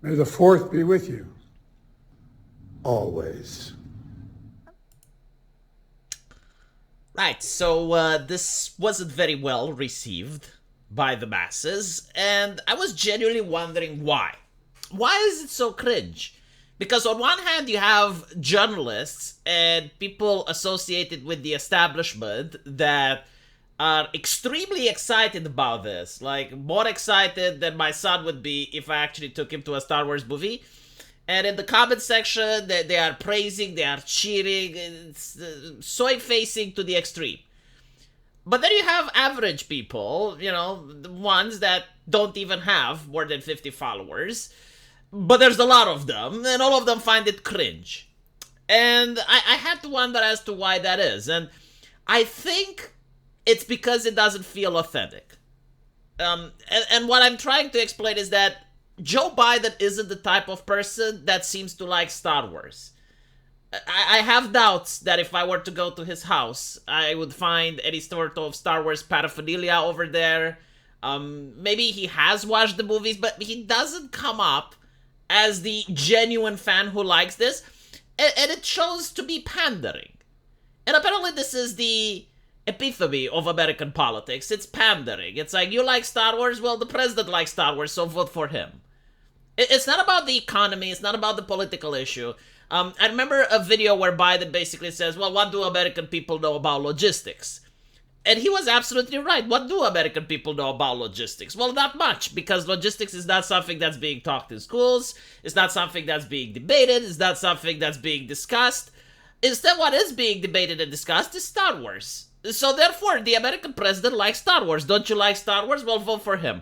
May the fourth be with you. Always. Right, so this wasn't very well received by the masses, and I was genuinely wondering why. Why is it so cringe? Because on one hand, you have journalists and people associated with the establishment that are extremely excited about this. Like, more excited than my son would be if I actually took him to a Star Wars movie. And in the comment section, they are praising, they are cheering, it's soy facing to the extreme. But then you have average people, the ones that don't even have more than 50 followers, but there's a lot of them, and all of them find it cringe. And I had to wonder as to why that is. And I think it's because it doesn't feel authentic. And what I'm trying to explain is that Joe Biden isn't the type of person that seems to like Star Wars. I have doubts that if I were to go to his house, I would find any sort of Star Wars paraphernalia over there. Maybe he has watched the movies, but he doesn't come up as the genuine fan who likes this. And it shows to be pandering. And apparently this is the epitome of American politics. It's pandering. It's like, you like Star Wars? Well, the president likes Star Wars, so vote for him. It's not about the economy. It's not about the political issue. I remember a video where Biden basically says, well, what do American people know about logistics? And he was absolutely right. What do American people know about logistics? Well, not much, because logistics is not something that's being taught in schools. It's not something that's being debated. It's not something that's being discussed. Instead, what is being debated and discussed is Star Wars. So therefore, the American president likes Star Wars. Don't you like Star Wars? Well, vote for him.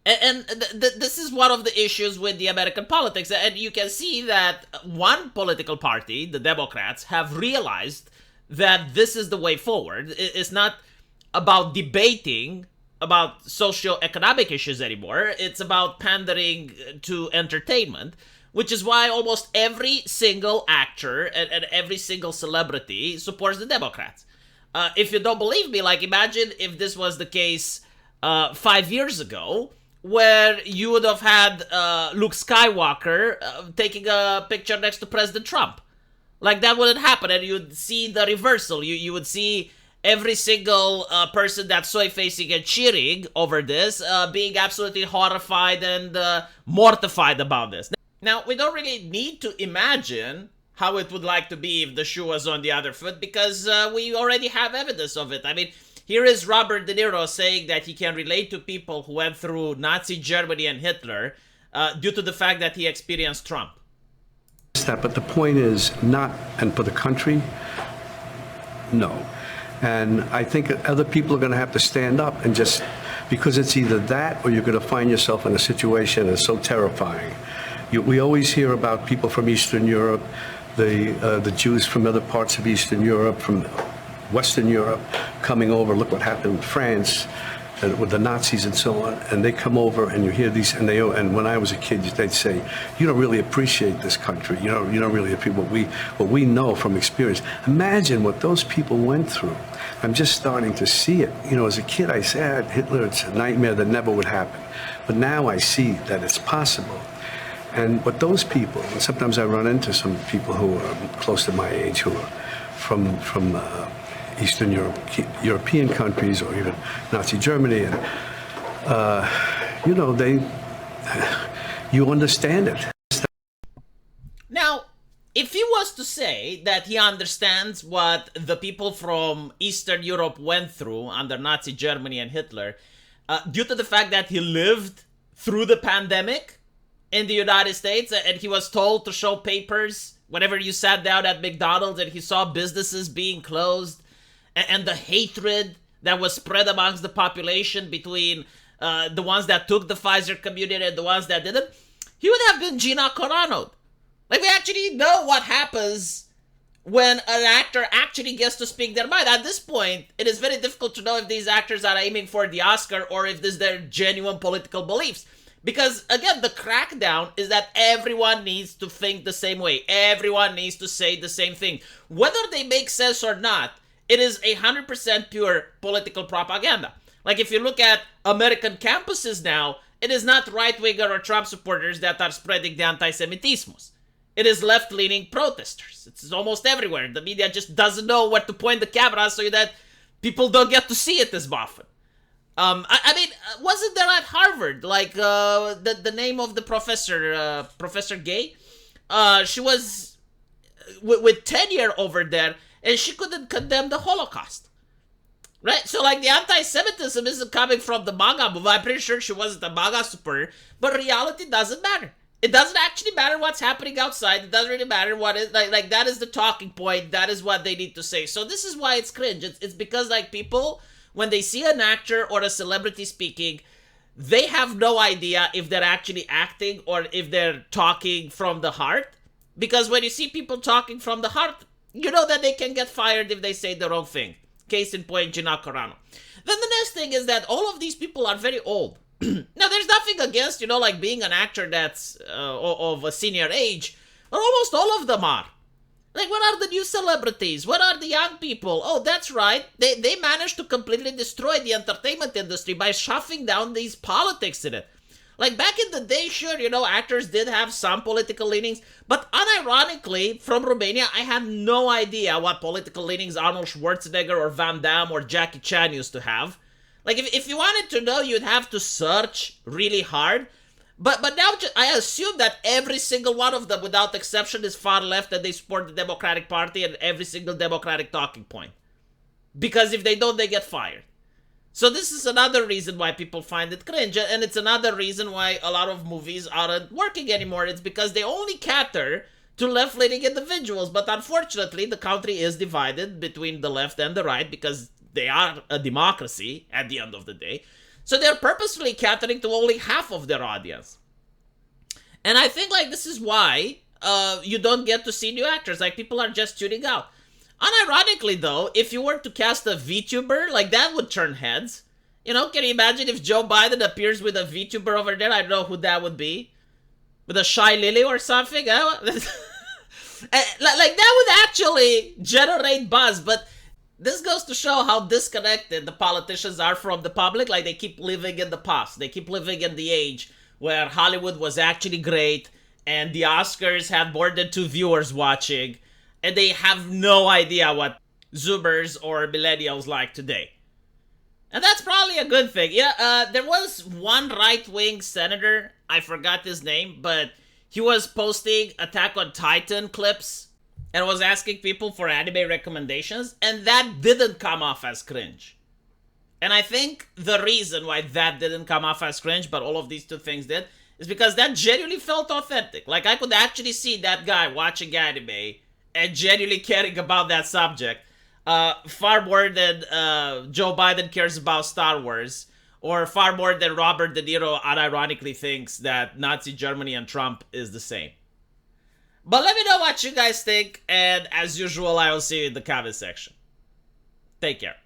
And this is one of the issues with the American politics. And you can see that one political party, the Democrats, have realized that this is the way forward. It's not about debating about socio-economic issues anymore. It's about pandering to entertainment, which is why almost every single actor and every single celebrity supports the Democrats. If you don't believe me, like, imagine if this was the case 5 years ago, where you would have had Luke Skywalker taking a picture next to President Trump. Like, that wouldn't happen, and you'd see the reversal. You would see every single person that's soy-facing and cheering over this being absolutely horrified and mortified about this. Now, we don't really need to imagine how it would like to be if the shoe was on the other foot, because we already have evidence of it. I mean, here is Robert De Niro saying that he can relate to people who went through Nazi Germany and Hitler due to the fact that he experienced Trump. But the point is not, and for the country, no. And I think other people are going to have to stand up and just, because it's either that or you're going to find yourself in a situation that's so terrifying. We always hear about people from Eastern Europe, the Jews from other parts of Eastern Europe, from Western Europe coming over. Look what happened in France with the Nazis and so on. And they come over and you hear these, and when I was a kid, they'd say, you don't really appreciate this country. You don't really appreciate what we know from experience. Imagine what those people went through. I'm just starting to see it. As a kid, I said, Hitler, it's a nightmare that never would happen. But now I see that it's possible. And what those people, and sometimes I run into some people who are close to my age who are from Eastern European countries or even Nazi Germany, and you understand it. Now, if he was to say that he understands what the people from Eastern Europe went through under Nazi Germany and Hitler, due to the fact that he lived through the pandemic in the United States, and he was told to show papers whenever you sat down at McDonald's and he saw businesses being closed, and the hatred that was spread amongst the population between the ones that took the Pfizer community and the ones that didn't, he would have been Gina Carano. Like, we actually know what happens when an actor actually gets to speak their mind. At this point, it is very difficult to know if these actors are aiming for the Oscar or if this is their genuine political beliefs. Because, again, the crackdown is that everyone needs to think the same way. Everyone needs to say the same thing. Whether they make sense or not, it is 100% pure political propaganda. Like, if you look at American campuses now, It is not right-winger or Trump supporters that are spreading the anti-Semitismos. It is left-leaning protesters. It's almost everywhere. The media just doesn't know where to point the camera so that people don't get to see it as often. I mean, wasn't there at Harvard, like, the name of the professor, Professor Gay? She was with tenure over there, and she couldn't condemn the Holocaust. Right? So, like, the anti-Semitism isn't coming from the MAGA movement. I'm pretty sure she wasn't a MAGA supporter, but reality doesn't matter. It doesn't actually matter what's happening outside. It doesn't really matter what is, like that is the talking point. That is what they need to say. So this is why it's cringe. It's because, like, people, when they see an actor or a celebrity speaking, they have no idea if they're actually acting or if they're talking from the heart. Because when you see people talking from the heart, you know that they can get fired if they say the wrong thing. Case in point, Gina Carano. Then the next thing is that all of these people are very old. Now, there's nothing against, like, being an actor that's of a senior age, but almost all of them are. Like, what are the new celebrities? What are the young people? Oh, that's right. They managed to completely destroy the entertainment industry by shoving down these politics in it. Like, back in the day, sure, actors did have some political leanings, but unironically, from Romania, I had no idea what political leanings Arnold Schwarzenegger or Van Damme or Jackie Chan used to have. Like, if you wanted to know, you'd have to search really hard. But now I assume that every single one of them, without exception, is far left and they support the Democratic Party and every single Democratic talking point. Because if they don't, they get fired. So this is another reason why people find it cringe, and it's another reason why a lot of movies aren't working anymore. It's because they only cater to left-leaning individuals, but unfortunately, the country is divided between the left and the right because they are a democracy at the end of the day. So they're purposefully catering to only half of their audience. And I think, like, this is why you don't get to see new actors. Like, people are just tuning out. Unironically, though, if you were to cast a VTuber, like, that would turn heads. Can you imagine if Joe Biden appears with a VTuber over there? I don't know who that would be. With a Shy Lily or something? Like, that would actually generate buzz, but this goes to show how disconnected the politicians are from the public. Like, they keep living in the past. They keep living in the age where Hollywood was actually great, and the Oscars had more than 2 viewers watching, and they have no idea what Zoomers or millennials like today. And that's probably a good thing. Yeah, there was one right-wing senator, I forgot his name, but he was posting Attack on Titan clips and was asking people for anime recommendations, and that didn't come off as cringe. And I think the reason why that didn't come off as cringe, but all of these two things did, is because that genuinely felt authentic. Like, I could actually see that guy watching anime and genuinely caring about that subject far more than Joe Biden cares about Star Wars, or far more than Robert De Niro unironically thinks that Nazi Germany and Trump is the same. But let me know what you guys think, and as usual, I will see you in the comment section. Take care.